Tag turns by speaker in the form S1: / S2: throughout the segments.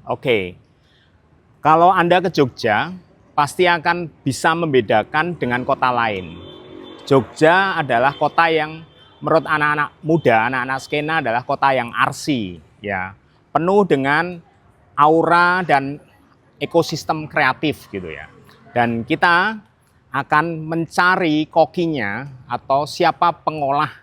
S1: Oke, kalau Anda ke Jogja, pasti akan bisa membedakan dengan kota lain. Jogja adalah kota yang menurut anak-anak muda, anak-anak skena adalah kota yang arsi, ya, penuh dengan aura dan ekosistem kreatif gitu ya. Dan kita akan mencari kokinya atau siapa pengolah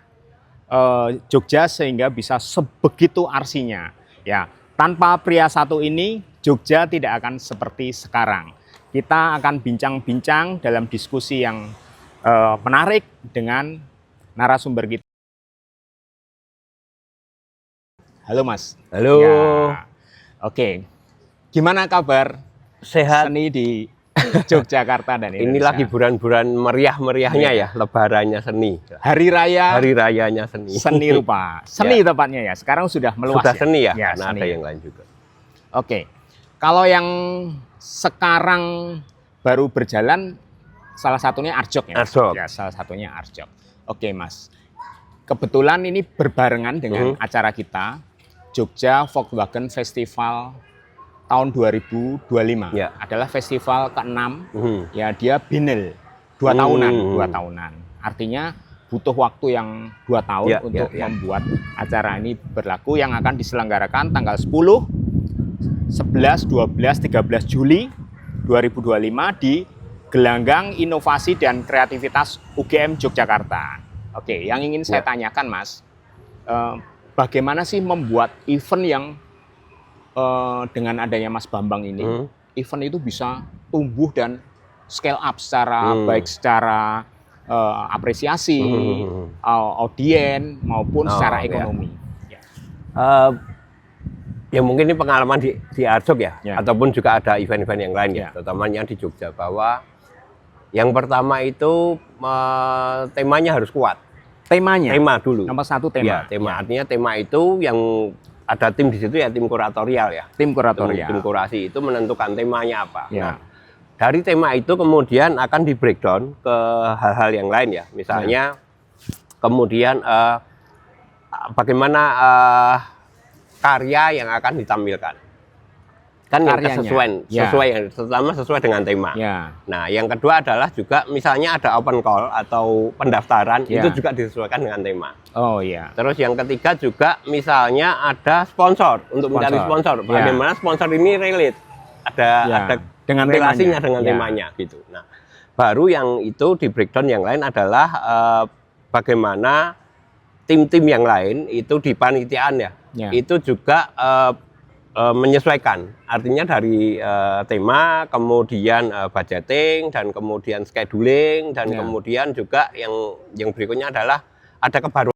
S1: Jogja sehingga bisa sebegitu arsinya. Ya, tanpa pria satu ini Jogja tidak akan seperti sekarang. Kita akan bincang-bincang dalam diskusi yang menarik dengan narasumber kita. Halo Mas.
S2: Halo.
S1: Ya. Oke. Gimana kabar
S2: Sehat.
S1: seni di Yogyakarta dan Indonesia?
S2: Inilah hiburan-hiburan meriah-meriahnya ya, lebarannya seni.
S1: Hari raya.
S2: Hari rayanya seni.
S1: Seni rupa. Seni
S2: Ya.
S1: tepatnya ya. Sekarang sudah meluas.
S2: Sudah seni ya,
S1: Ya,
S2: karena
S1: seni.
S2: ada yang lain juga.
S1: Oke. Kalau yang sekarang baru berjalan salah satunya Arjok ya. Mas?
S2: Arjok.
S1: Ya, salah satunya Arjok. Oke, Mas. Kebetulan ini berbarengan dengan acara kita Jogja Volkswagen Festival tahun 2025.
S2: Ya.
S1: Adalah festival ke-6. Ya, dia binel 2 tahunan. Artinya butuh waktu yang 2 tahun
S2: Ya,
S1: untuk
S2: ya.
S1: membuat acara ini berlaku yang akan diselenggarakan tanggal 10, 11, 12, 13 Juli 2025 di Gelanggang Inovasi dan Kreativitas UGM Yogyakarta. Oke, yang ingin saya tanyakan Mas, bagaimana sih membuat event yang dengan adanya Mas Bambang ini, event itu bisa tumbuh dan scale up secara baik secara apresiasi, audien maupun secara ekonomi. Ya.
S2: Ya mungkin ini pengalaman di Arjok ya,
S1: Ya.
S2: ataupun juga ada event-event yang lain ya, terutama yang di Jogja, bahwa yang pertama itu temanya harus kuat.
S1: Temanya?
S2: Tema dulu.
S1: Nomor 1 tema.
S2: Ya, tema. Artinya tema itu yang ada tim di situ ya, tim kuratorial ya.
S1: Tim kuratorial.
S2: Tim kurasi itu menentukan temanya apa.
S1: Ya.
S2: Nah, dari tema itu kemudian akan di breakdown ke hal-hal yang lain ya. Misalnya kemudian bagaimana karya yang akan ditampilkan. Kan yang sesuai dengan tema.
S1: Ya.
S2: Nah, yang kedua adalah juga misalnya ada open call atau pendaftaran,
S1: Ya.
S2: itu juga disesuaikan dengan tema.
S1: Oh iya.
S2: Terus yang ketiga juga misalnya ada sponsor, untuk mencari sponsor. Bagaimana sponsor ini relate, ada
S1: dengan
S2: relasinya dengan temanya gitu. Nah, baru yang itu di breakdown yang lain adalah bagaimana tim-tim yang lain itu di panitiaan ya. Itu juga menyesuaikan, artinya dari tema, kemudian budgeting, dan kemudian scheduling, dan kemudian juga yang berikutnya adalah ada kebaruan.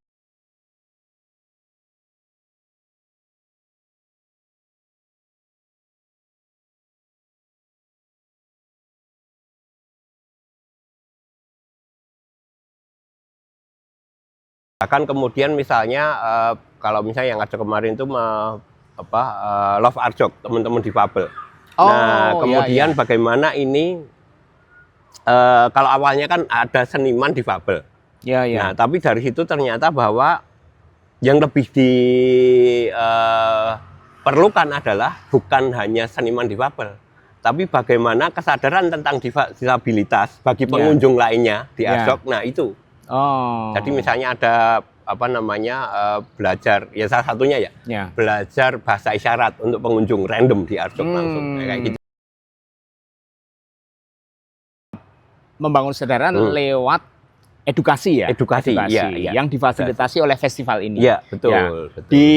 S2: Bahkan kemudian misalnya kalau misalnya yang ada kemarin itu Love Arjok, teman-teman difabel. Nah, kemudian bagaimana ini kalau awalnya kan ada seniman difabel. Nah, tapi dari situ ternyata bahwa yang lebih diperlukan adalah bukan hanya seniman difabel, tapi bagaimana kesadaran tentang disabilitas bagi pengunjung lainnya di Arjok. Nah, itu. Jadi misalnya ada belajar, ya salah satunya belajar bahasa isyarat untuk pengunjung random di Arjok langsung kayak gitu.
S1: Membangun kesadaran lewat edukasi ya.
S2: Edukasi. Ya.
S1: Yang difasilitasi oleh festival ini.
S2: Iya, betul.
S1: Di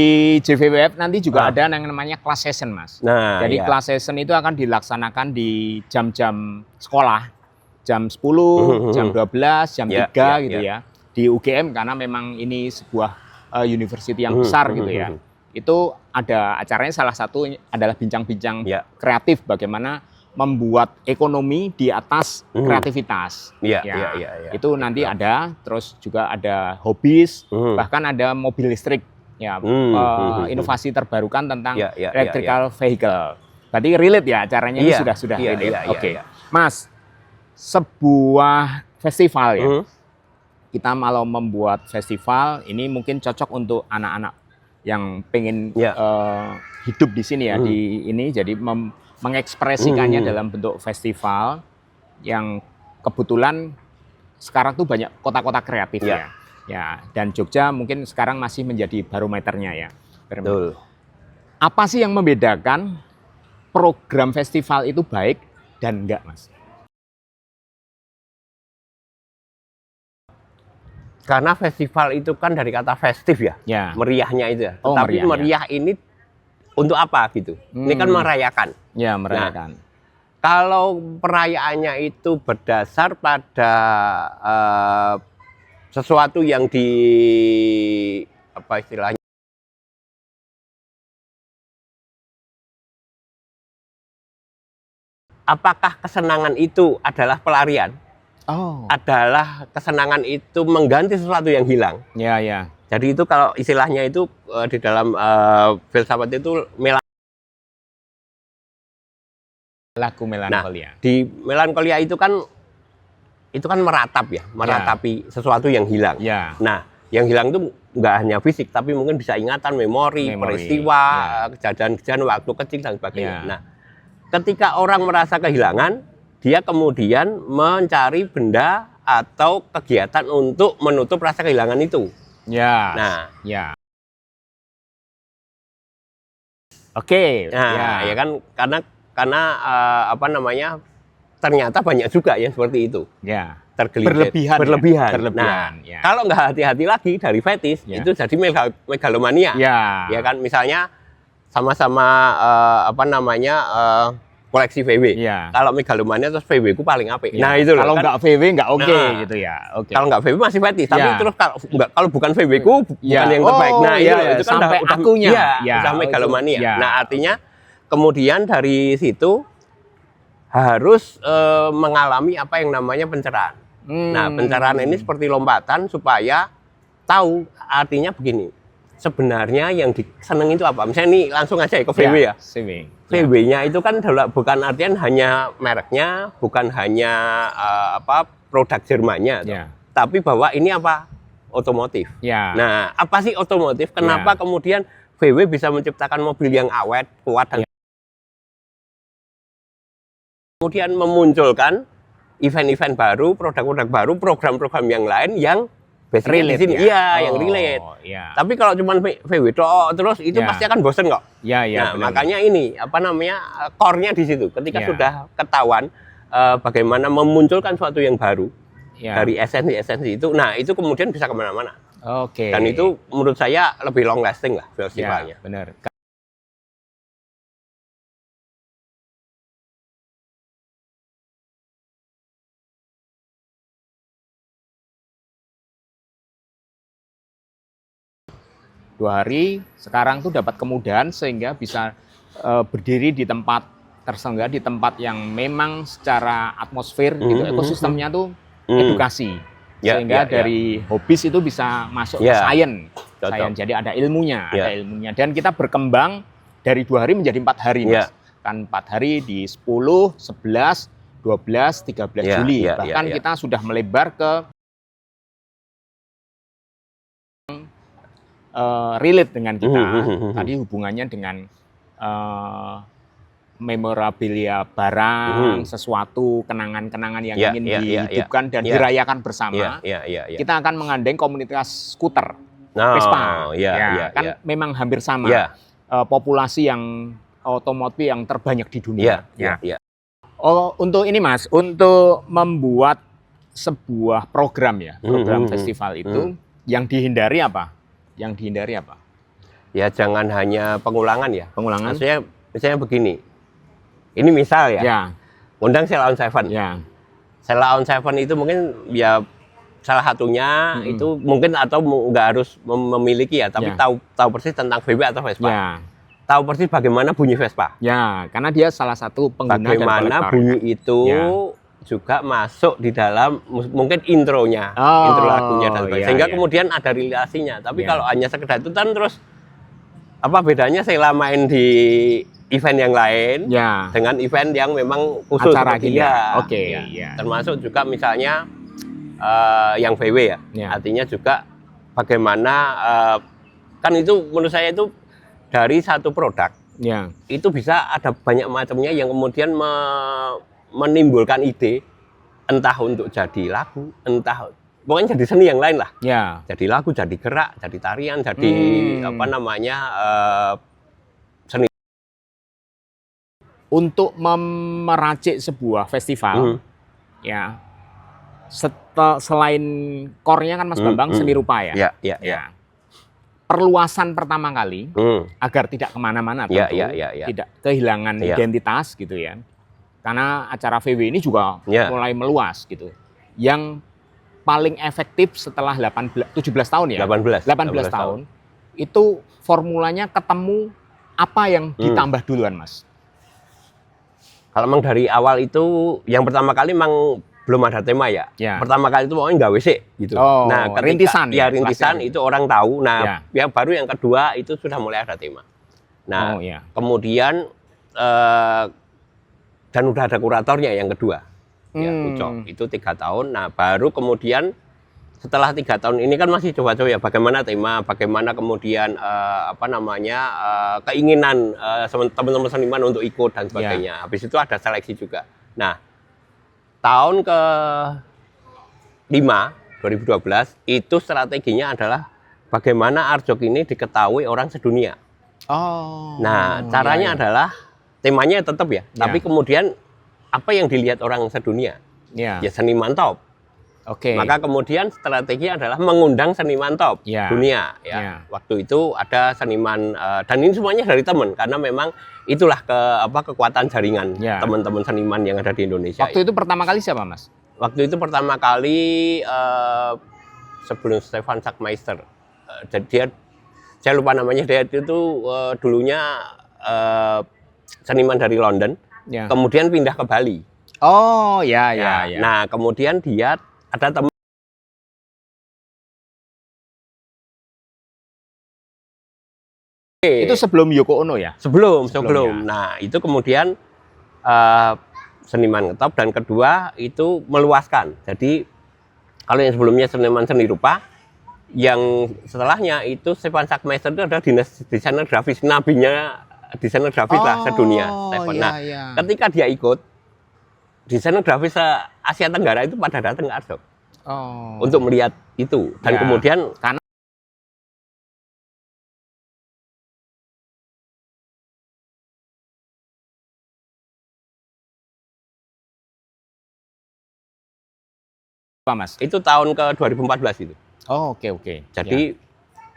S1: JVWF nanti juga ada yang namanya class session, Mas.
S2: Nah,
S1: jadi class session itu akan dilaksanakan di jam-jam sekolah, jam 10, jam 12, jam 3 gitu ya. Di UGM karena memang ini sebuah university yang besar gitu ya. Itu ada acaranya, salah satu adalah bincang-bincang kreatif, bagaimana membuat ekonomi di atas kreativitas. Itu nanti ada, terus juga ada hobis, bahkan ada mobil listrik ya, inovasi terbarukan tentang electrical vehicle. Berarti relate ya acaranya ini sudah relate. Oke. Mas, sebuah festival ya. Kita kalau membuat festival ini mungkin cocok untuk anak-anak yang pengen hidup di sini ya, di ini, jadi mengekspresikannya dalam bentuk festival yang kebetulan sekarang tuh banyak kota-kota kreatif ya, dan Jogja mungkin sekarang masih menjadi barometernya ya.
S2: Betul.
S1: Apa sih yang membedakan program festival itu baik dan enggak, Mas?
S2: Karena festival itu kan dari kata festif ya, meriahnya itu ya. Tetapi meriah ini untuk apa gitu? Ini kan merayakan.
S1: Ya, merayakan.
S2: Nah, kalau perayaannya itu berdasar pada sesuatu yang apa istilahnya? Apakah kesenangan itu adalah pelarian? Adalah kesenangan itu mengganti sesuatu yang hilang.
S1: Ya.
S2: Jadi itu kalau istilahnya itu di dalam filsafat itu
S1: lagu melankolia.
S2: Nah, di melankolia itu kan meratap ya, meratapi sesuatu yang hilang. Nah, yang hilang itu nggak hanya fisik, tapi mungkin bisa ingatan, memori. Peristiwa, kejadian-kejadian waktu kecil dan sebagainya. Nah, ketika orang merasa kehilangan, dia kemudian mencari benda atau kegiatan untuk menutup rasa kehilangan itu.
S1: Oke.
S2: Ya kan, karena apa namanya, ternyata banyak juga yang seperti itu. Berlebihan. Nah, kalau nggak hati-hati lagi dari fetis, itu jadi megalomania. Ya kan, misalnya sama-sama apa namanya, koleksi VW. Kalau megalomania terus VW ku paling apik. Nah, itu
S1: kalau nggak VW nggak oke gitu ya.
S2: Kalau nggak VW masih fetis, tapi terus kalau bukan VW ku bukan yang terbaik. Nah, itu kan
S1: sampai akunya.
S2: Udah megalomania. Nah, artinya kemudian dari situ harus mengalami apa yang namanya pencerahan. Nah, pencerahan ini seperti lompatan supaya tahu, artinya begini. Sebenarnya yang diseneng itu apa? Misalnya ini langsung aja ya ke VW ya. VW-nya itu kan bukan artian hanya mereknya, bukan hanya produk Jermannya, tapi bahwa ini apa? Otomotif. Nah, apa sih otomotif? Kenapa kemudian VW bisa menciptakan mobil yang awet, kuat, dan kemudian memunculkan event-event baru, produk-produk baru, program-program yang lain yang relate di sini. Yang relate. Tapi kalau cuma VW terus itu pasti akan bosen kok. Nah, makanya ini apa namanya, core-nya di situ. Ketika sudah ketahuan bagaimana memunculkan sesuatu yang baru dari esensi itu, nah itu kemudian bisa kemana-mana. Dan itu menurut saya lebih long lasting lah festivalnya.
S1: Benar. Dua hari sekarang tuh dapat kemudahan sehingga bisa berdiri di tempat tersenggah, di tempat yang memang secara atmosfer gitu, ekosistemnya tuh edukasi, sehingga dari hobis itu bisa masuk ke science. Jadi ada ilmunya, dan kita berkembang dari 2 hari menjadi 4 hari, Mas. Kan 4 hari di 10, 11, 12, 13 Juli. Bahkan kita sudah melebar ke relate dengan kita. Tadi hubungannya dengan memorabilia barang, sesuatu, kenangan-kenangan yang ingin dihidupkan dan dirayakan bersama. Kita akan menggandeng komunitas skuter, Vespa. Kan memang hampir sama. Populasi yang otomotif yang terbanyak di dunia. Untuk ini, Mas, untuk membuat sebuah program program festival itu yang dihindari apa?
S2: Ya jangan hanya pengulangan ya. Misalnya begini. Ini misal undang Sheila on Seven. Sheila on Seven itu mungkin ya salah satunya itu mungkin, atau nggak harus memiliki tapi tahu persis tentang VW atau Vespa. Tahu persis bagaimana bunyi Vespa.
S1: Karena dia salah satu pengguna
S2: bagaimana bunyi itu juga masuk di dalam mungkin intronya, intro lagunya dan sebagainya. Sehingga kemudian ada relasinya. Tapi kalau hanya sekedar itu kan terus apa bedanya Sheila main di event yang lain dengan event yang memang khusus
S1: acara
S2: termasuk juga misalnya yang VW artinya juga bagaimana Kan itu menurut saya itu dari satu produk
S1: Ya.
S2: itu bisa ada banyak macamnya yang kemudian menimbulkan ide, entah untuk jadi lagu, entah pokoknya jadi seni yang lain lah.
S1: Ya.
S2: Jadi lagu, jadi gerak, jadi tarian, jadi apa namanya seni.
S1: Untuk meracik sebuah festival, ya selain core-nya kan Mas Bambang seni rupa ya.
S2: Ya, ya,
S1: Ya.
S2: ya.
S1: Perluasan pertama kali agar tidak kemana-mana tentu, tidak kehilangan identitas gitu ya. Karena acara VW ini juga mulai meluas gitu. Yang paling efektif setelah 17 tahun ya. 18 tahun. Itu formulanya ketemu apa yang ditambah duluan, Mas?
S2: Kalau memang dari awal itu yang pertama kali memang belum ada tema ya. Pertama kali itu pokoknya nggak WC gitu. Nah, ketika
S1: rintisan
S2: rintisan itu orang tahu. Nah, yang baru yang kedua itu sudah mulai ada tema. Nah, kemudian dan udah ada kuratornya yang kedua. Ya, Ucok itu 3 tahun. Nah, baru kemudian setelah 3 tahun ini kan masih coba-coba ya bagaimana tema, bagaimana kemudian apa namanya keinginan teman-teman seniman untuk ikut dan sebagainya. Habis itu ada seleksi juga. Nah, tahun ke-5 2012 itu strateginya adalah bagaimana Art Jok ini diketahui orang sedunia. Nah, caranya adalah temanya tetap ya, tapi kemudian apa yang dilihat orang sedunia? Ya seniman top. Maka kemudian strategi adalah mengundang seniman top dunia. Waktu itu ada seniman dan ini semuanya dari teman karena memang itulah kekuatan jaringan teman-teman seniman yang ada di Indonesia.
S1: Waktu itu pertama kali siapa, Mas?
S2: Waktu itu pertama kali sebelum Stefan Sackmeister. Jadi saya lupa namanya, dia itu dulunya seniman dari London, kemudian pindah ke Bali. Nah, kemudian dia ada teman.
S1: Itu sebelum Yoko Ono ya?
S2: Sebelum. Nah, itu kemudian seniman ngetop dan kedua itu meluaskan. Jadi kalau yang sebelumnya seniman seni rupa, yang setelahnya itu Stefan Sackmeister itu adalah desainer grafis, nabinya desainer grafis lah sedunia. Stefan. Nah, ketika dia ikut, desainer grafis Asia Tenggara itu pada datang ke Art Jok untuk melihat itu dan kemudian karena
S1: Mas?
S2: Itu tahun ke 2014 itu.
S1: Oke.
S2: Jadi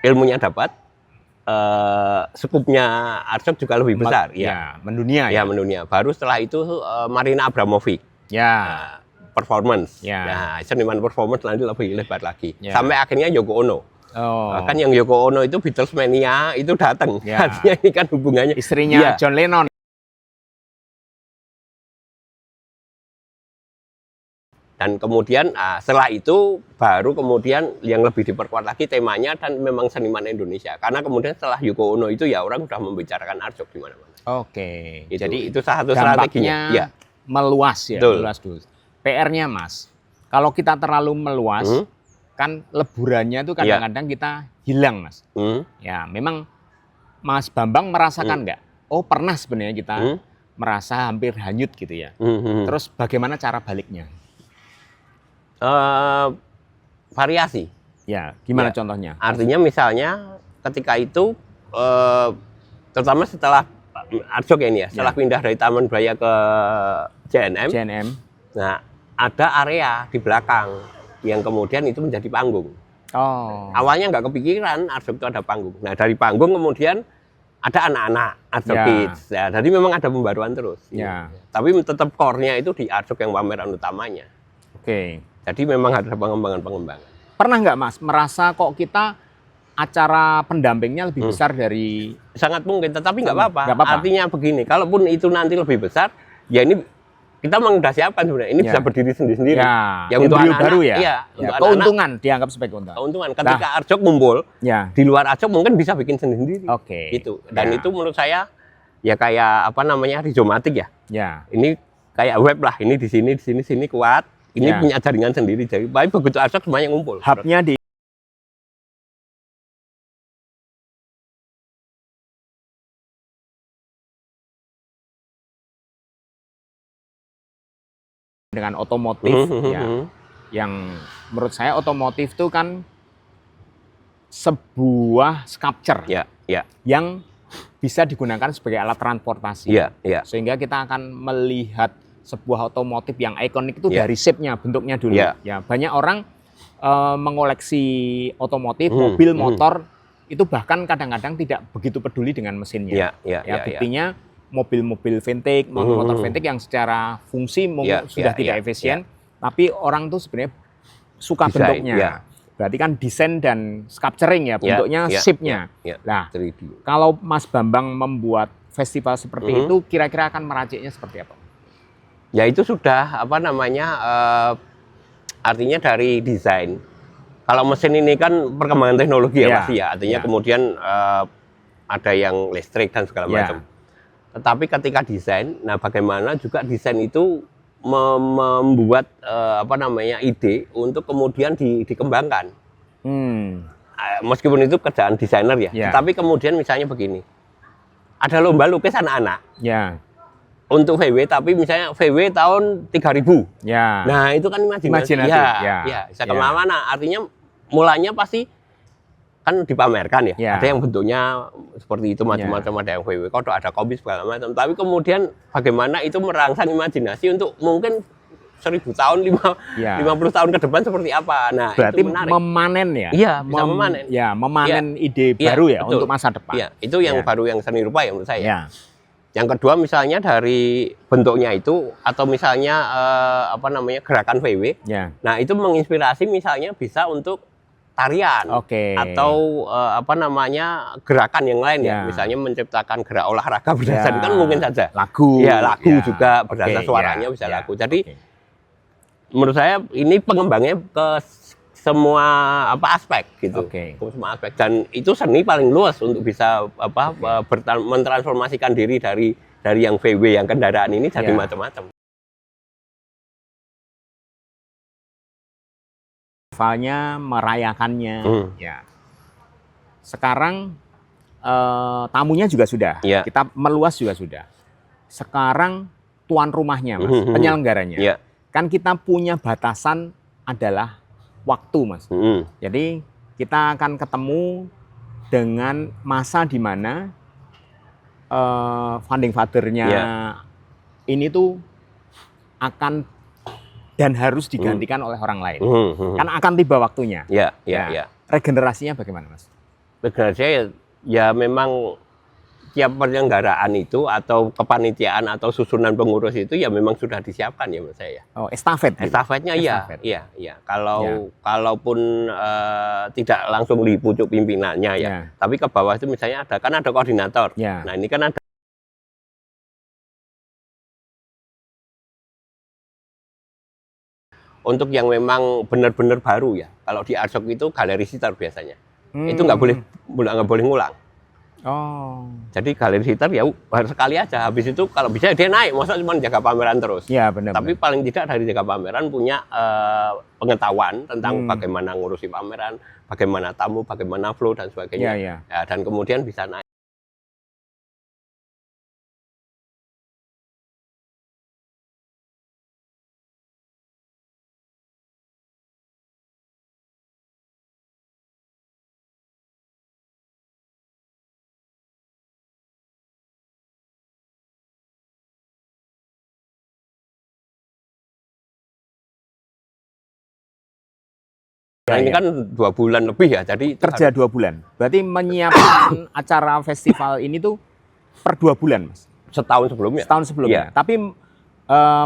S2: ilmunya dapat, skupnya Art Jok juga lebih besar.
S1: Mendunia.
S2: Mendunia. Baru setelah itu Marina Abramovic. Performance. Seniman performance nanti lebih lebar lagi. Sampai akhirnya Yoko Ono. Kan yang Yoko Ono itu Beatles mania itu datang. Artinya ini kan hubungannya.
S1: Istrinya John Lennon.
S2: Dan kemudian setelah itu baru kemudian yang lebih diperkuat lagi temanya dan memang seniman Indonesia. Karena kemudian setelah Yoko Ono itu ya orang sudah membicarakan Art Jok di mana-mana. Jadi itu salah satu strateginya.
S1: Meluas ya. Meluas dulu. PR-nya Mas, kalau kita terlalu meluas, kan leburannya itu kadang-kadang kita hilang Mas. Ya memang Mas Bambang merasakan nggak? Pernah sebenarnya kita merasa hampir hanyut gitu ya. Terus bagaimana cara baliknya?
S2: Variasi.
S1: Gimana contohnya?
S2: Artinya misalnya ketika itu, terutama setelah Art Jok ini ya, setelah pindah dari Taman Budaya ke JNM. Nah, ada area di belakang yang kemudian itu menjadi panggung. Awalnya nggak kepikiran Art Jok itu ada panggung. Nah, dari panggung kemudian ada anak-anak Art Jok Kids. Jadi memang ada pembaruan terus. Tapi tetap core-nya itu di Art Jok yang pameran utamanya. Jadi memang ada pengembangan.
S1: Pernah nggak Mas merasa kok kita acara pendampingnya lebih besar dari...
S2: Sangat mungkin, tetapi nggak apa-apa. Artinya begini, kalaupun itu nanti lebih besar, ya ini kita memang sudah siapkan sebenarnya. Ini bisa berdiri sendiri-sendiri.
S1: Ya untuk anak-anak baru ya. Keuntungan
S2: anak-anak,
S1: dianggap sebagai keuntungan.
S2: Ketika Art Jok ngumpul, di luar Art Jok mungkin bisa bikin sendiri-sendiri. Gitu. Dan itu menurut saya ya kayak apa namanya rizomatik ya. Ini kayak web lah. Ini di sini kuat. Ini punya jaringan sendiri. Jadi baik begitu Art Jok semuanya ngumpul.
S1: Hubnya di dengan otomotif ya, yang menurut saya otomotif itu kan sebuah sculpture yang bisa digunakan sebagai alat transportasi, sehingga kita akan melihat sebuah otomotif yang ikonik itu dari shape-nya, bentuknya dulu. Ya, banyak orang mengoleksi otomotif, mobil, motor, itu bahkan kadang-kadang tidak begitu peduli dengan mesinnya. Buktinya mobil-mobil vintage, motor-motor vintage yang secara fungsi sudah tidak efisien, tapi orang tuh sebenarnya suka bentuknya. Berarti kan desain dan sculpturing ya, bentuknya, shape-nya. Nah, kalau Mas Bambang membuat festival seperti itu, kira-kira akan meraciknya seperti apa?
S2: Ya itu sudah apa namanya, artinya dari desain. Kalau mesin ini kan perkembangan teknologi ya pasti ya, artinya kemudian ada yang listrik dan segala macam. Tetapi ketika desain, nah bagaimana juga desain itu membuat apa namanya ide untuk kemudian dikembangkan. Meskipun itu kerjaan desainer ya, tapi kemudian misalnya begini, ada lomba lukis anak-anak untuk VW, tapi misalnya VW tahun 3000. Nah itu kan imajinasi. Bisa kemana-mana. Artinya mulanya pasti kan dipamerkan ya. Ada yang bentuknya seperti itu macam-macam, ada yang VW kodok, ada kopi segala macam. Tapi kemudian bagaimana itu merangsang imajinasi untuk mungkin 1000 tahun, 50 tahun ke depan seperti apa. Nah,
S1: berarti
S2: itu menarik.
S1: Memanen ya?
S2: Iya, bisa memanen.
S1: Ya, memanen ide baru ya, betul, untuk masa depan.
S2: Iya, itu yang baru, yang seni rupa ya menurut saya. Yang kedua misalnya dari bentuknya itu, atau misalnya apa namanya gerakan VW. Nah, itu menginspirasi misalnya bisa untuk tarian atau apa namanya gerakan yang lain ya, misalnya menciptakan gerak olahraga berdasarkan kan mungkin saja lagu juga berdasarkan suaranya bisa lagu. Jadi menurut saya ini pengembangnya ke semua apa aspek gitu, ke semua aspek, dan itu seni paling luas untuk bisa apa mentransformasikan diri dari yang VW yang kendaraan ini jadi macam-macam.
S1: Festivalnya, merayakannya, ya. Sekarang tamunya juga sudah, kita meluas juga sudah. Sekarang tuan rumahnya, Mas, penyelenggaranya. Kan kita punya batasan adalah waktu, Mas. Jadi kita akan ketemu dengan masa di mana founding father-nya ini tuh akan dan harus digantikan oleh orang lain. Kan akan tiba waktunya. Regenerasinya bagaimana, Mas?
S2: Regenerasinya ya memang tiap penyelenggaraan itu atau kepanitiaan atau susunan pengurus itu ya memang sudah disiapkan ya menurut saya.
S1: Oh, estafet.
S2: Estafetnya iya. Kalaupun tidak langsung di pucuk pimpinannya ya. Tapi ke bawah itu misalnya ada koordinator. Nah, ini kan ada untuk yang memang benar-benar baru ya. Kalau di Arjok itu galeri sitar biasanya. Itu nggak boleh ngulang. Jadi galeri sitar ya baru sekali aja. Habis itu kalau bisa dia naik, masa cuma jaga pameran terus.
S1: Benar.
S2: Tapi paling tidak dari jaga pameran punya pengetahuan tentang bagaimana ngurusi pameran, bagaimana tamu, bagaimana flow dan sebagainya. Ya, dan kemudian bisa naik. Nah, ini kan 2 bulan lebih ya, jadi
S1: kerja 2 bulan. Berarti menyiapkan acara festival ini tuh per 2 bulan, Mas?
S2: Setahun sebelumnya.
S1: Setahun sebelumnya. Tapi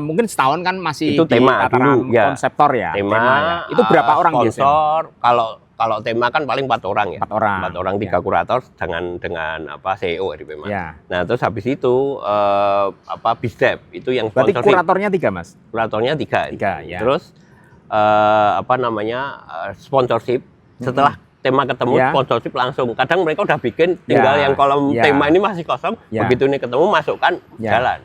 S1: mungkin setahun kan masih
S2: itu tema dulu ya.
S1: Konseptor ya.
S2: Tema
S1: itu berapa orang
S2: sponsor, biasanya? Kalau tema kan paling 4 orang ya.
S1: 4 orang.
S2: 3 kurator dengan apa CEO di Pema. Nah, terus habis itu apa Bisdep itu yang
S1: sponsorship. Berarti kuratornya 3, Mas?
S2: Kuratornya 3
S1: ya.
S2: Terus apa namanya sponsorship setelah tema ketemu sponsorship langsung. Kadang mereka udah bikin tinggal yang kolom tema ini masih kosong, begitu ini ketemu masukkan jalan.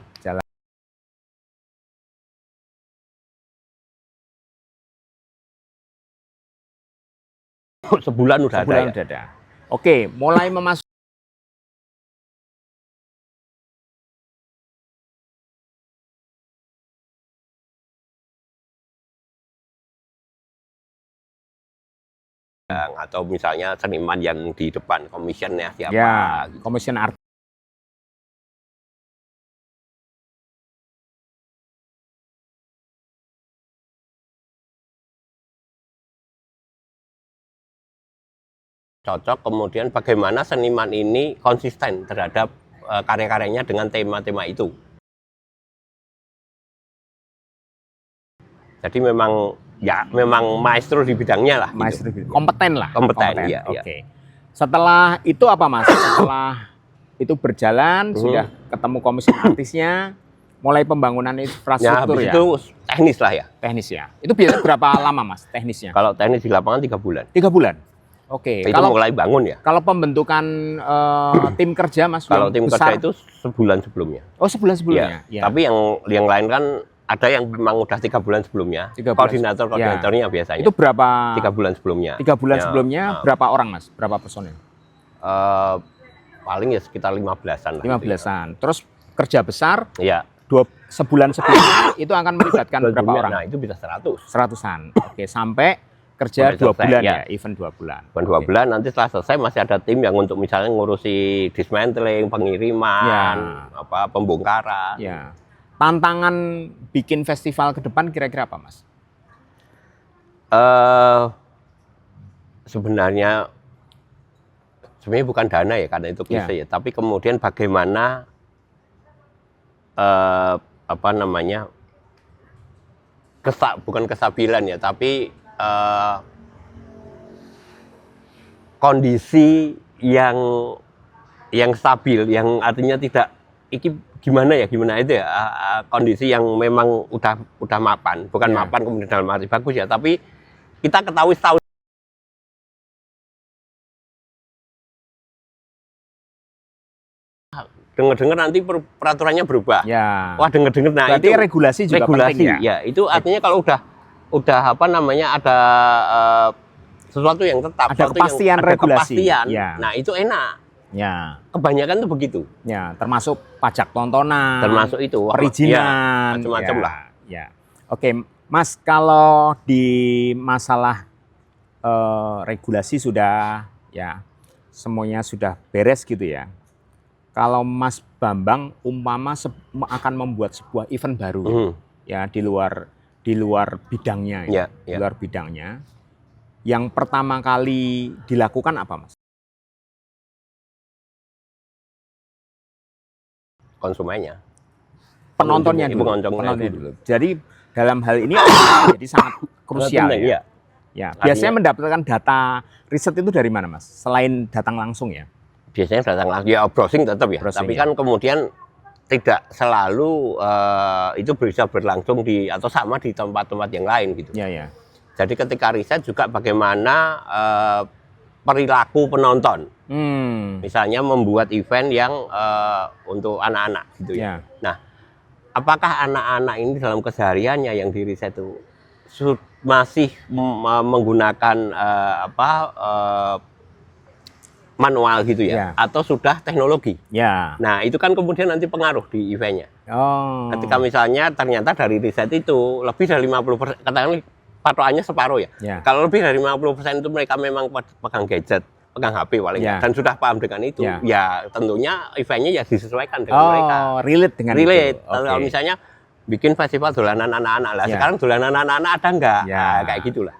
S2: Sebulan udah ada.
S1: Oke, mulai memasuki
S2: atau misalnya seniman yang di depan komisionnya siapa.
S1: Ya,
S2: gitu.
S1: komision art.
S2: Cocok, kemudian bagaimana seniman ini konsisten terhadap karya-karyanya dengan tema-tema itu. Jadi memang maestro di bidangnya lah.
S1: Maestro,
S2: gitu.
S1: kompeten lah.
S2: Kompeten, iya.
S1: Oke. Setelah itu apa Mas? Setelah itu berjalan, sudah ketemu komision artisnya, mulai pembangunan infrastruktur ya?
S2: Itu teknis lah ya.
S1: Teknis ya. Itu biasanya berapa lama Mas teknisnya?
S2: Kalau teknis di lapangan 3 bulan.
S1: 3 bulan? Oke.
S2: Itu
S1: Kalau
S2: mulai bangun ya.
S1: Kalau pembentukan tim kerja Mas?
S2: Kalau tim
S1: besar,
S2: kerja itu sebulan sebelumnya.
S1: Oh, sebulan sebelumnya?
S2: Ya. Tapi yang lain kan ada yang memang udah 3 bulan sebelumnya.
S1: 3 bulan.
S2: Koordinatornya biasanya.
S1: Itu berapa?
S2: 3 bulan sebelumnya.
S1: 3 bulan sebelumnya berapa orang Mas? Berapa personil?
S2: Paling ya sekitar 15-an.
S1: 15-an. Terus kerja besar?
S2: Iya.
S1: Sebulan sebelumnya itu akan melibatkan berapa orang?
S2: Nah, itu bisa 100.
S1: 100-an. Oke, sampai kerja 2 bulan ya, event 2 bulan.
S2: Event 2 bulan, nanti setelah selesai masih ada tim yang untuk misalnya ngurusi dismantling, pengiriman, pembongkaran.
S1: Ya. Tantangan bikin festival ke depan kira-kira apa, Mas?
S2: Sebenarnya bukan dana ya, karena itu klise ya. Tapi kemudian bagaimana bukan kesabilan ya, tapi kondisi yang stabil, yang artinya tidak gimana itu ya, kondisi yang memang udah mapan, bukan mapan kemudian dalam arti bagus ya, tapi kita ketahui setahun dengar-dengar nanti peraturannya berubah.
S1: Ya.
S2: Wah, dengar-dengar, nah
S1: berarti
S2: itu
S1: regulasi juga penting
S2: ya. Itu artinya kalau udah ada sesuatu yang tetap,
S1: ada kepastian regulasi.
S2: Ya. Nah, itu enak.
S1: Ya.
S2: Kebanyakan tuh begitu.
S1: Ya, termasuk pajak tontonan.
S2: Termasuk itu.
S1: Perizinan.
S2: Macam-macam lah.
S1: Ya. Oke, Mas, kalau di masalah regulasi sudah ya semuanya sudah beres gitu ya. Kalau Mas Bambang umpama akan membuat sebuah event baru ya di luar bidangnya di luar bidangnya, yang pertama kali dilakukan apa, Mas?
S2: Konsumennya,
S1: penontonnya dulu. Jadi dalam hal ini jadi sangat krusial ya. Ya, biasanya mendapatkan data riset itu dari mana, Mas? Selain datang langsung ya?
S2: Biasanya datang lagi ya, browsing tetap ya.
S1: Browsing,
S2: tapi kan kemudian tidak selalu itu bisa berlangsung atau sama di tempat-tempat yang lain gitu.
S1: Ya.
S2: Jadi ketika riset juga bagaimana perilaku penonton. Misalnya membuat event yang untuk anak-anak gitu ya. Nah, apakah anak-anak ini dalam kesehariannya yang diriset itu masih menggunakan manual gitu ya, atau sudah teknologi? Nah, itu kan kemudian nanti pengaruh di eventnya. Ketika misalnya ternyata dari riset itu lebih dari 50%, katakanlah patokannya separuh ya. Kalau lebih dari 50% itu mereka memang pegang gadget, pegang HP paling dan sudah paham dengan itu, ya tentunya eventnya ya disesuaikan dengan mereka.
S1: Relate dengan
S2: itu. Kalau misalnya bikin festival dolanan anak-anak lah, sekarang dolanan anak-anak ada nggak? Nah, kayak gitulah.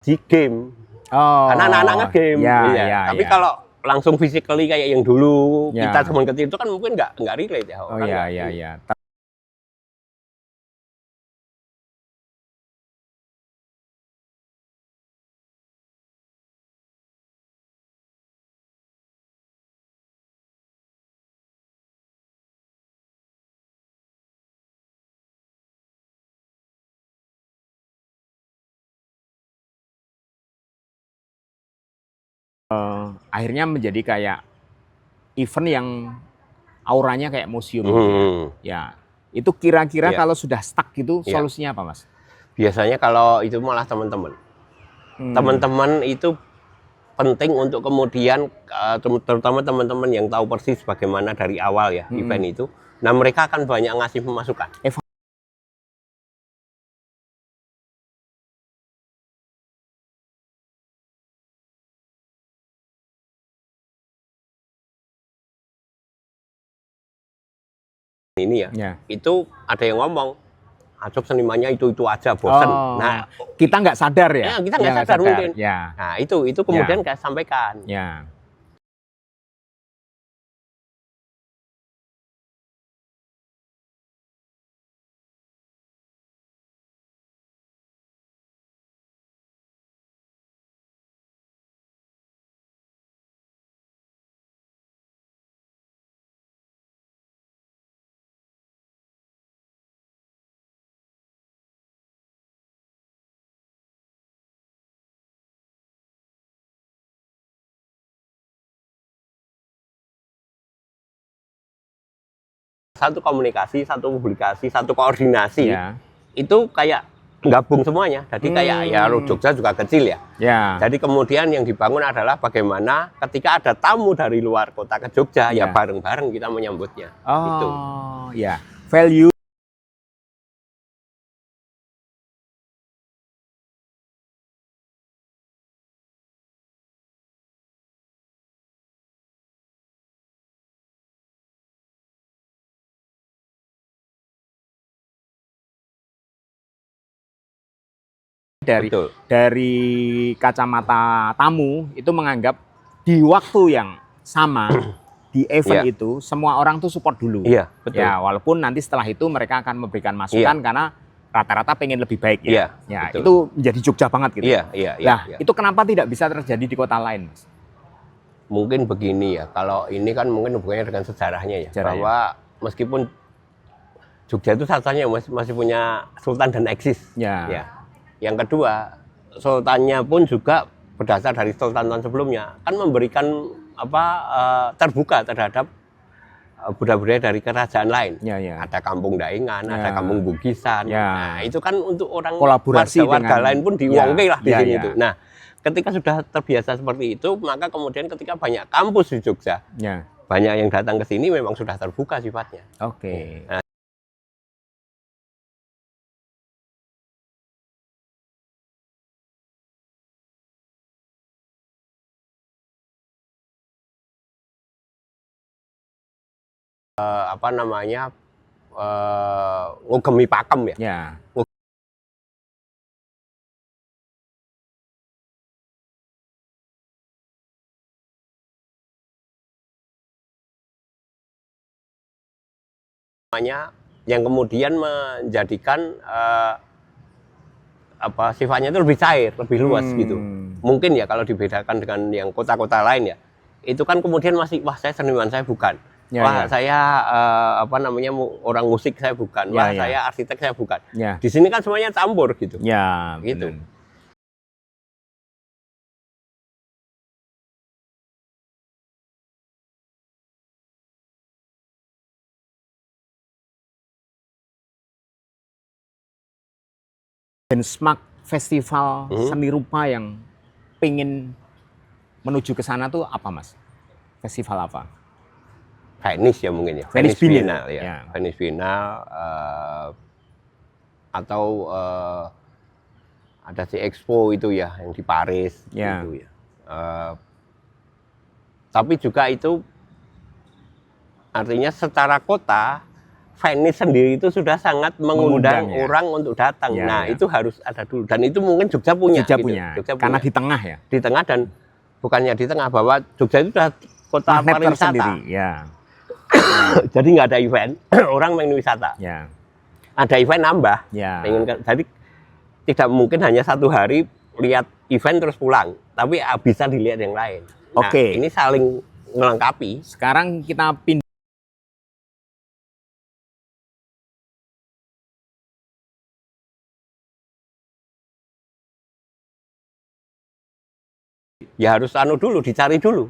S2: Di game, anak-anak nge-game, tapi kalau langsung physically kayak yang dulu kita zaman kecil itu kan mungkin nggak relate ya.
S1: Iya. Akhirnya menjadi kayak event yang auranya kayak museum. Ya, itu kira-kira kalau sudah stuck gitu solusinya apa, Mas?
S2: Biasanya kalau itu malah teman-teman itu penting untuk kemudian terutama teman-teman yang tahu persis bagaimana dari awal ya event itu. Nah, mereka akan banyak ngasih pemasukan. Ini ya, itu ada yang ngomong, Acok senimannya itu aja, bosen. Nah,
S1: kita nggak sadar ya?
S2: Kita nggak sadar mungkin.
S1: Ya.
S2: Nah, itu kemudian saya sampaikan.
S1: Ya.
S2: Satu komunikasi, satu publikasi, satu koordinasi, itu kayak gabung semuanya. Jadi kayak ya Jogja juga kecil ya. Jadi kemudian yang dibangun adalah bagaimana ketika ada tamu dari luar kota ke Jogja, ya bareng-bareng kita menyambutnya. Itu.
S1: Ya. Value dari kacamata tamu itu menganggap di waktu yang sama di event itu semua orang tuh support dulu.
S2: Iya, betul.
S1: Ya, walaupun nanti setelah itu mereka akan memberikan masukan karena rata-rata pengen lebih baik ya. Ya, betul. Itu menjadi Jogja banget gitu. Nah, itu kenapa tidak bisa terjadi di kota lain, Mas?
S2: Mungkin begini ya, kalau ini kan mungkin hubungannya dengan sejarahnya ya, bahwa meskipun Jogja itu satunya masih punya sultan dan eksis. Ya. Yang kedua, sultannya pun juga berdasar dari sultan sebelumnya kan memberikan terbuka terhadap budaya-budaya dari kerajaan lain. Ada kampung Daengan, ada kampung Bugisan. Nah, itu kan untuk orang
S1: kolaborasi
S2: warga lain pun diwongke lah di sini itu. Nah, ketika sudah terbiasa seperti itu, maka kemudian ketika banyak kampus di Jogja, banyak yang datang ke sini memang sudah terbuka sifatnya.
S1: Oke.
S2: Nah, ngugemi pakem ya. Yang kemudian menjadikan sifatnya itu lebih cair, lebih luas gitu. Mungkin ya kalau dibedakan dengan yang kota-kota lain ya, itu kan kemudian masih saya seniman, saya bukan. Saya orang musik, saya bukan. Saya arsitek, saya bukan. Di sini kan semuanya campur gitu. Gitu.
S1: Benchmark festival seni rupa yang pengen menuju ke sana tuh apa, Mas? Festival apa?
S2: Venice ya mungkin ya.
S1: Venice
S2: Biennale ya. Venice Biennale atau ada si Expo itu ya yang di Paris gitu ya. Tapi juga itu artinya secara kota Venice sendiri itu sudah sangat mengundang orang untuk datang. Itu harus ada dulu dan itu mungkin Jogja punya.
S1: Jogja punya. Karena di tengah ya.
S2: Di tengah dan bukannya di tengah bahwa Jogja itu sudah kota pariwisata. Jadi nggak ada event, orang main wisata. Ada event nambah. Jadi tidak mungkin hanya satu hari lihat event terus pulang, tapi bisa dilihat yang lain. Ini saling melengkapi.
S1: Sekarang kita pindah.
S2: Ya harus dulu, dicari dulu.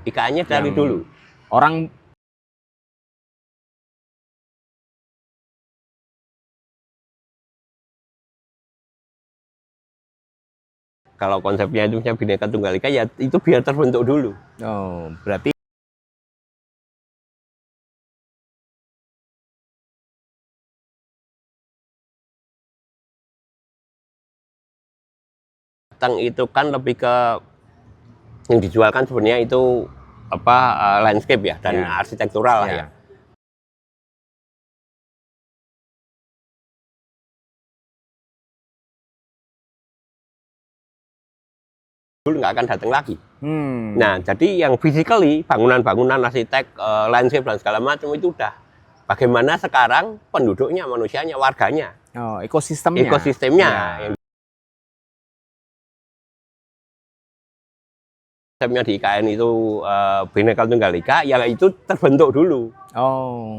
S2: IKN-nya cari dulu.
S1: Orang
S2: Kalau konsepnya itu misalnya Bhinneka Tunggal Ika, ya itu biar terbentuk dulu.
S1: Oh, berarti
S2: Tang itu kan lebih ke yang dijualkan sebenarnya itu apa landscape ya dan arsitektural lah ya. Dulu nggak akan datang lagi. Nah, jadi yang physically bangunan-bangunan, arsitek, landscape dan segala macam itu udah. Bagaimana sekarang penduduknya, manusianya, warganya,
S1: ekosistemnya.
S2: Yang konsepnya di IKN itu Bhinneka Tunggal Ika, ya itu terbentuk dulu.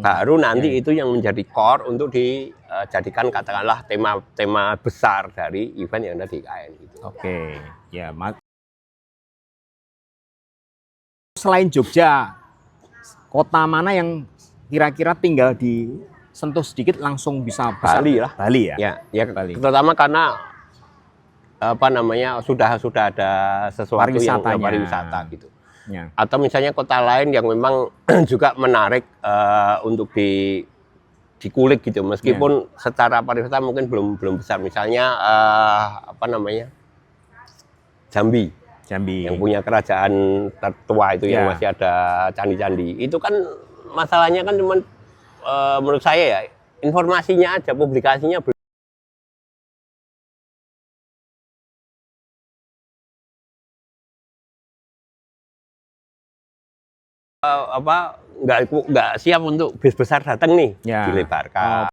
S2: Baru nanti itu yang menjadi core untuk dijadikan katakanlah tema besar dari event yang ada di IKN. Gitu.
S1: Ya. Selain Jogja, kota mana yang kira-kira tinggal disentuh sedikit langsung bisa besar?
S2: Bali lah.
S1: Bali ya?
S2: Ya Bali. Terutama karena apa namanya sudah ada sesuatu yang pariwisata gitu. Ya. Atau misalnya kota lain yang memang juga menarik untuk dikulik gitu, meskipun secara pariwisata mungkin belum besar. Misalnya apa namanya Jambi yang punya kerajaan tertua itu yang masih ada candi-candi. Itu kan masalahnya kan cuman menurut saya ya informasinya aja, publikasinya belum. Nggak siap untuk bis besar datang nih dilebarkan.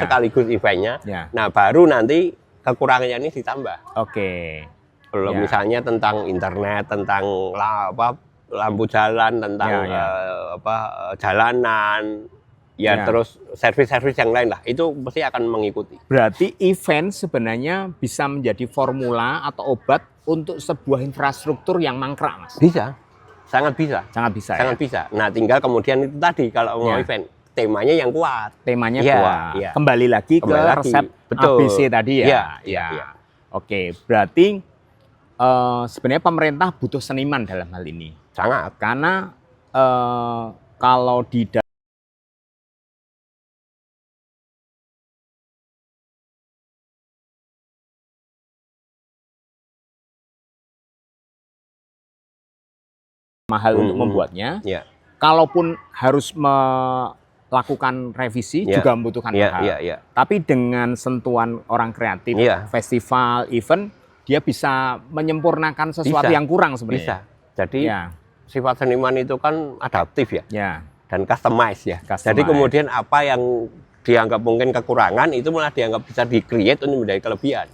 S2: Sekaligus eventnya. Nah baru nanti kekurangannya ini ditambah. Kalau misalnya tentang internet, tentang lampu jalan, tentang jalanan. Terus servis-servis yang lain lah, itu pasti akan mengikuti.
S1: Berarti event sebenarnya bisa menjadi formula atau obat untuk sebuah infrastruktur yang mangkrak, Mas?
S2: Bisa, sangat bisa.
S1: Sangat bisa.
S2: Nah, tinggal kemudian itu tadi kalau mau event, temanya yang kuat.
S1: Temanya kuat. Kembali lagi ke resep ABC tadi ya. Oke, berarti sebenarnya pemerintah butuh seniman dalam hal ini.
S2: Sangat.
S1: Karena kalau di mahal untuk membuatnya. Kalaupun harus melakukan revisi juga membutuhkan mahal. Tapi dengan sentuhan orang kreatif, festival, event, dia bisa menyempurnakan sesuatu yang kurang sebenarnya.
S2: Jadi sifat seniman itu kan adaptif ya. Dan customize ya. Jadi kemudian apa yang dianggap mungkin kekurangan itu malah dianggap bisa di-create untuk menjadi kelebihan.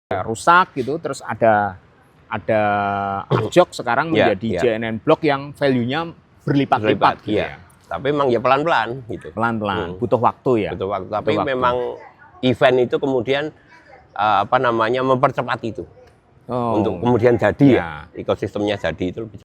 S1: Rusak gitu, terus ada jok sekarang menjadi JNN Block yang value-nya berlipat-lipat gitu ya.
S2: Tapi memang ya pelan-pelan gitu.
S1: Pelan-pelan, butuh waktu ya.
S2: Tapi memang event itu kemudian apa namanya mempercepat itu. Untuk kemudian jadi ekosistemnya jadi itu lebih.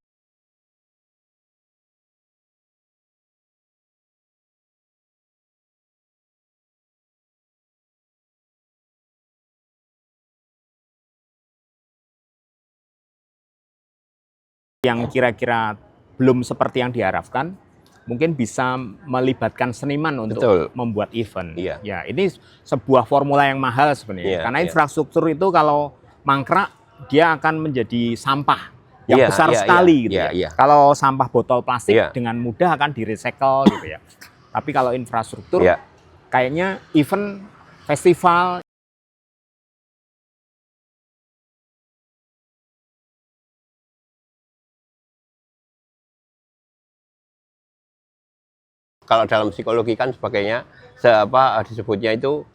S1: Yang kira-kira belum seperti yang diharapkan, mungkin bisa melibatkan seniman untuk membuat event. Ya, ini sebuah formula yang mahal sebenarnya. Karena infrastruktur itu kalau mangkrak, dia akan menjadi sampah yang besar sekali gitu ya. Kalau sampah botol plastik dengan mudah akan di-recycle gitu ya. Tapi kalau infrastruktur, kayaknya event, festival,
S2: kalau dalam psikologi kan sebagainya disebutnya itu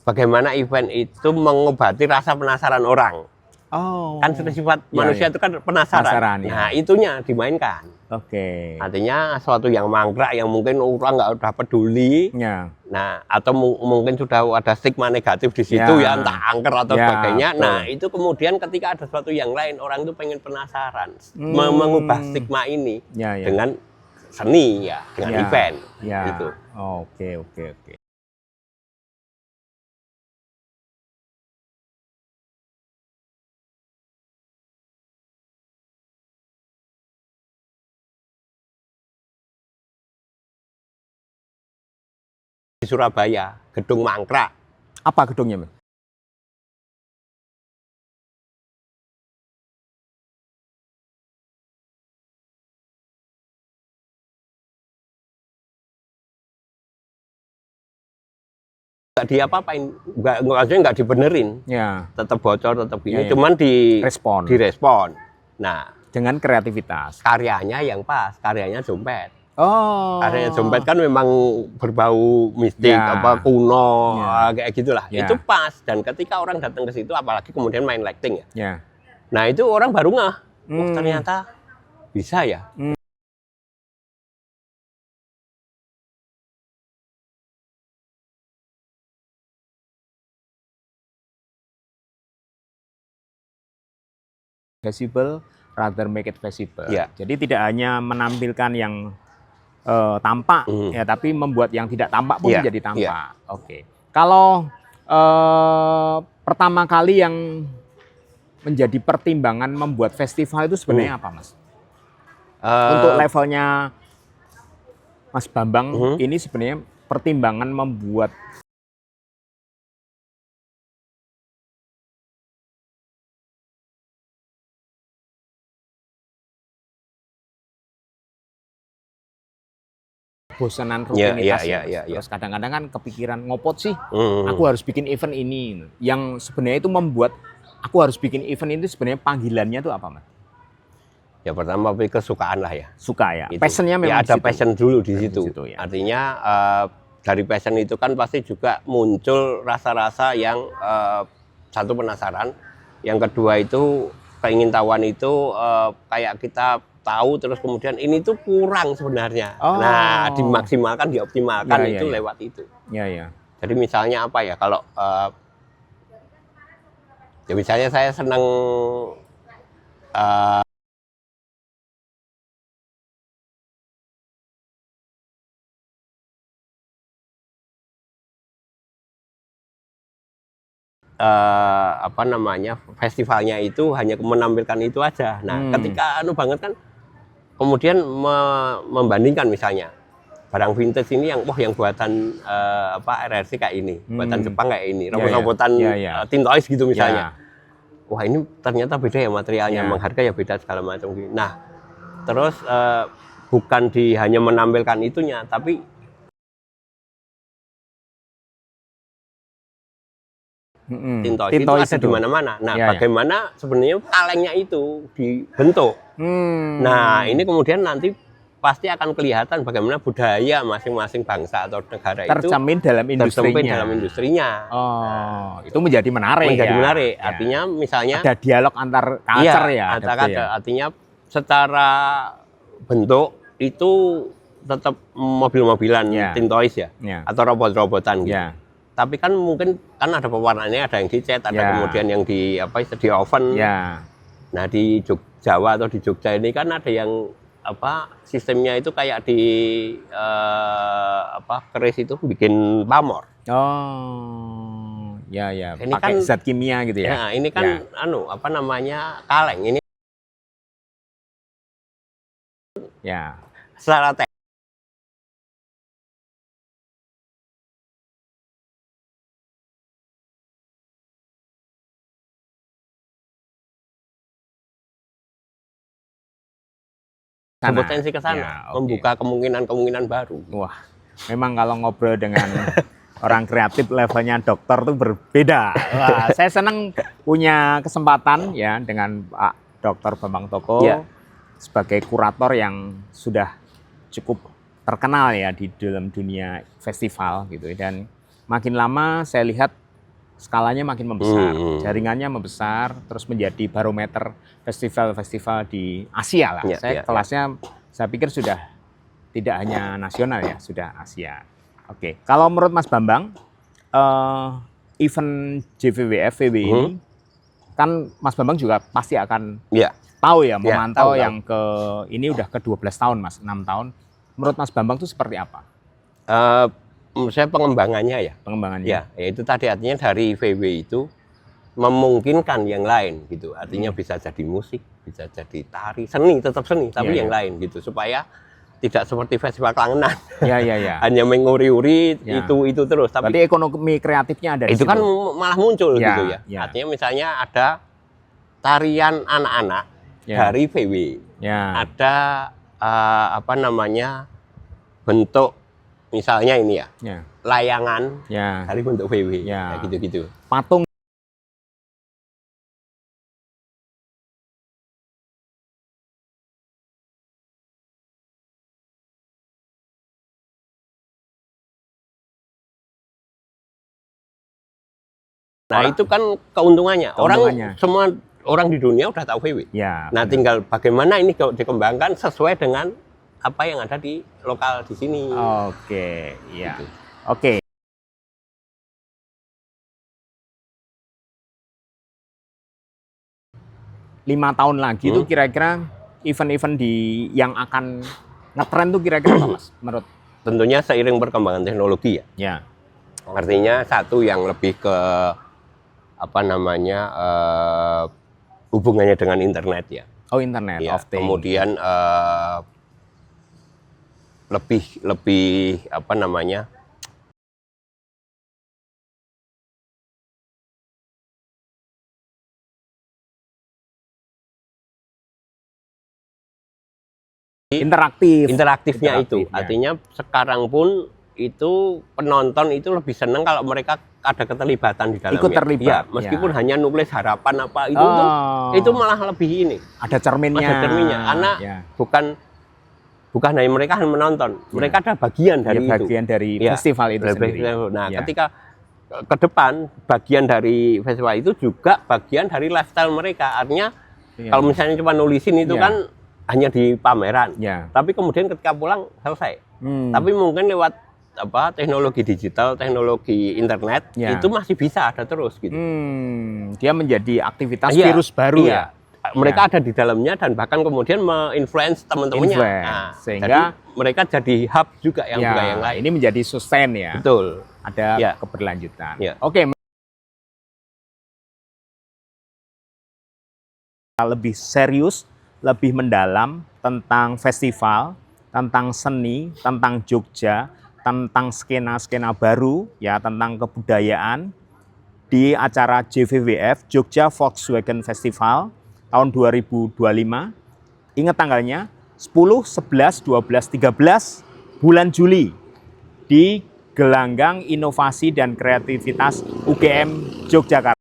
S2: bagaimana event itu mengobati rasa penasaran orang.
S1: Oh.
S2: Kan sifat manusia itu kan penasaran.
S1: Ya.
S2: Nah, itunya dimainkan.
S1: Oke.
S2: Artinya sesuatu yang mangkrak yang mungkin orang nggak udah peduli.
S1: Ya.
S2: Nah, atau mungkin sudah ada stigma negatif di situ ya, entah angker atau sebagainya.
S1: Betul.
S2: Nah, itu kemudian ketika ada sesuatu yang lain, orang itu pengen penasaran, mengubah stigma ini dengan seni ya, dengan event. Gitu.
S1: Oke.
S2: Di Surabaya, Gedung Mangkrak.
S1: Apa gedungnya, Mas?
S2: Nggak diapa-apain, nggak dibenerin.
S1: Ya.
S2: Tetap bocor, tetap gini,
S1: Ya.
S2: cuman
S1: direspon.
S2: Nah,
S1: dengan kreativitas.
S2: Karyanya yang pas, karyanya Jompet.
S1: Oh.
S2: Karyanya Jompet kan memang berbau mistik, kuno, kayak gitulah. Itu pas. Dan ketika orang datang ke situ, apalagi kemudian main lighting ya. Nah, itu orang baru ngeh. Oh, ternyata bisa ya.
S1: Visible, rather make it visible.
S2: Ya.
S1: Jadi tidak hanya menampilkan yang tampak, ya, tapi membuat yang tidak tampak pun menjadi tampak. Oke. Kalau pertama kali yang menjadi pertimbangan membuat festival itu sebenarnya apa, Mas? Untuk levelnya Mas Bambang ini sebenarnya pertimbangan membuat bosanan rutinitas. Terus kadang-kadang kan kepikiran ngopot sih, aku harus bikin event ini. Yang sebenarnya itu membuat aku harus bikin event ini sebenarnya panggilannya itu apa, Mas?
S2: Ya pertama kesukaan lah ya.
S1: Suka ya. Passionnya memang
S2: ada passion dulu di situ.
S1: Ya.
S2: Artinya dari passion itu kan pasti juga muncul rasa-rasa yang satu penasaran, yang kedua itu keingintahuan itu kayak kita tahu terus kemudian ini tuh kurang sebenarnya. Nah, dimaksimalkan, dioptimalkan itu lewat itu.
S1: Ya.
S2: Jadi misalnya apa ya, kalau ya misalnya saya senang festivalnya itu hanya menampilkan itu aja. Nah, ketika banget kan kemudian membandingkan misalnya barang vintage ini yang buatan RRC kayak ini, buatan Jepang kayak ini, robot-robotan Tintoys gitu misalnya. Wah, ini ternyata beda ya materialnya, harga ya beda segala macam. Nah, terus bukan hanya menampilkan itunya, tapi Tintoys itu ada di mana-mana. Nah, bagaimana sebenarnya kalengnya itu dibentuk. Nah, ini kemudian nanti pasti akan kelihatan bagaimana budaya masing-masing bangsa atau negara
S1: tercermin
S2: itu
S1: dalam industrinya.
S2: Oh,
S1: itu menjadi menarik.
S2: Menarik. Artinya misalnya
S1: ada dialog antar culture
S2: artinya secara bentuk itu tetap mobil-mobilan Tintoys atau robot-robotan gitu. Tapi kan mungkin kan ada pewarnaannya, ada yang dicat, ada kemudian yang di oven. Nah, di Jawa atau di Jogja ini kan ada yang sistemnya itu kayak di keris itu bikin pamor.
S1: Oh. Ya.
S2: Ini
S1: pakai
S2: kan
S1: zat kimia gitu ya.
S2: Nah, ini kan kaleng ini.
S1: Ya.
S2: Secara potensi ke sana, membuka kemungkinan-kemungkinan baru.
S1: Wah, memang kalau ngobrol dengan orang kreatif levelnya dokter tuh berbeda. Wah, saya senang punya kesempatan ya dengan Pak Dr. Bambang Toko sebagai kurator yang sudah cukup terkenal ya di dalam dunia festival gitu. Dan makin lama saya lihat skalanya makin membesar, jaringannya membesar, terus menjadi barometer festival-festival di Asia lah. Kelasnya saya pikir sudah tidak hanya nasional ya, sudah Asia. Oke, kalau menurut Mas Bambang, event JVWF VW ini kan Mas Bambang juga pasti akan tahu ya, memantau yang ini udah ke 12 tahun Mas, 6 tahun. Menurut Mas Bambang itu seperti apa?
S2: Menurut saya pengembangannya ya.
S1: Pengembangannya.
S2: Ya, itu tadi artinya dari VW itu memungkinkan yang lain gitu. Artinya bisa jadi musik, bisa jadi tari, seni, tetap seni, tapi yang lain gitu. Supaya tidak seperti festival Klangenan.
S1: Ya.
S2: Hanya menguri-uri itu terus. Tapi
S1: berarti ekonomi kreatifnya ada di
S2: itu
S1: situ.
S2: Kan malah muncul gitu ya. Artinya misalnya ada tarian anak-anak dari VW. Ada apa namanya bentuk misalnya ini layangan dari bentuk VW, kayak gitu-gitu.
S1: Patung.
S2: Nah itu kan keuntungannya. Semua orang di dunia udah tahu VW. Nah tinggal bagaimana ini dikembangkan sesuai dengan apa yang ada di lokal di sini.
S1: Oke, gitu. Oke. Lima tahun lagi itu kira-kira event-event yang akan ngetren tuh kira-kira apa Mas? Menurut?
S2: Tentunya seiring perkembangan teknologi
S1: ya.
S2: Artinya satu yang lebih ke apa namanya hubungannya dengan internet ya.
S1: Oh internet of things.
S2: Kemudian lebih apa namanya interaktifnya itu. Artinya sekarang pun itu penonton itu lebih senang kalau mereka ada keterlibatan di dalamnya.
S1: Ikut terlibat.
S2: Meskipun hanya nulis harapan apa itu malah lebih ini.
S1: Ada cerminnya.
S2: Karena bukan hanya mereka hanya menonton, mereka ada bagian dari itu.
S1: Bagian dari festival itu sendiri.
S2: Nah, ketika ke depan bagian dari festival itu juga bagian dari lifestyle mereka. Artinya kalau misalnya cuma nulisin itu kan hanya di pameran. Tapi kemudian ketika pulang selesai. Tapi mungkin lewat teknologi digital, teknologi internet itu masih bisa ada terus gitu.
S1: Dia menjadi aktivitas virus baru ya.
S2: Mereka ada di dalamnya dan bahkan kemudian me-influence teman-temannya. Sehingga mereka jadi hub juga yang lain.
S1: Ini menjadi sustain ya.
S2: Betul.
S1: Ada keberlanjutan. Oke. Lebih serius, lebih mendalam tentang festival, tentang seni, tentang Jogja, tentang skena-skena baru, ya tentang kebudayaan di acara JVWF Jogja Volkswagen Festival tahun 2025. Ingat tanggalnya 10, 11, 12, 13 bulan Juli di Gelanggang Inovasi dan Kreativitas UGM Yogyakarta.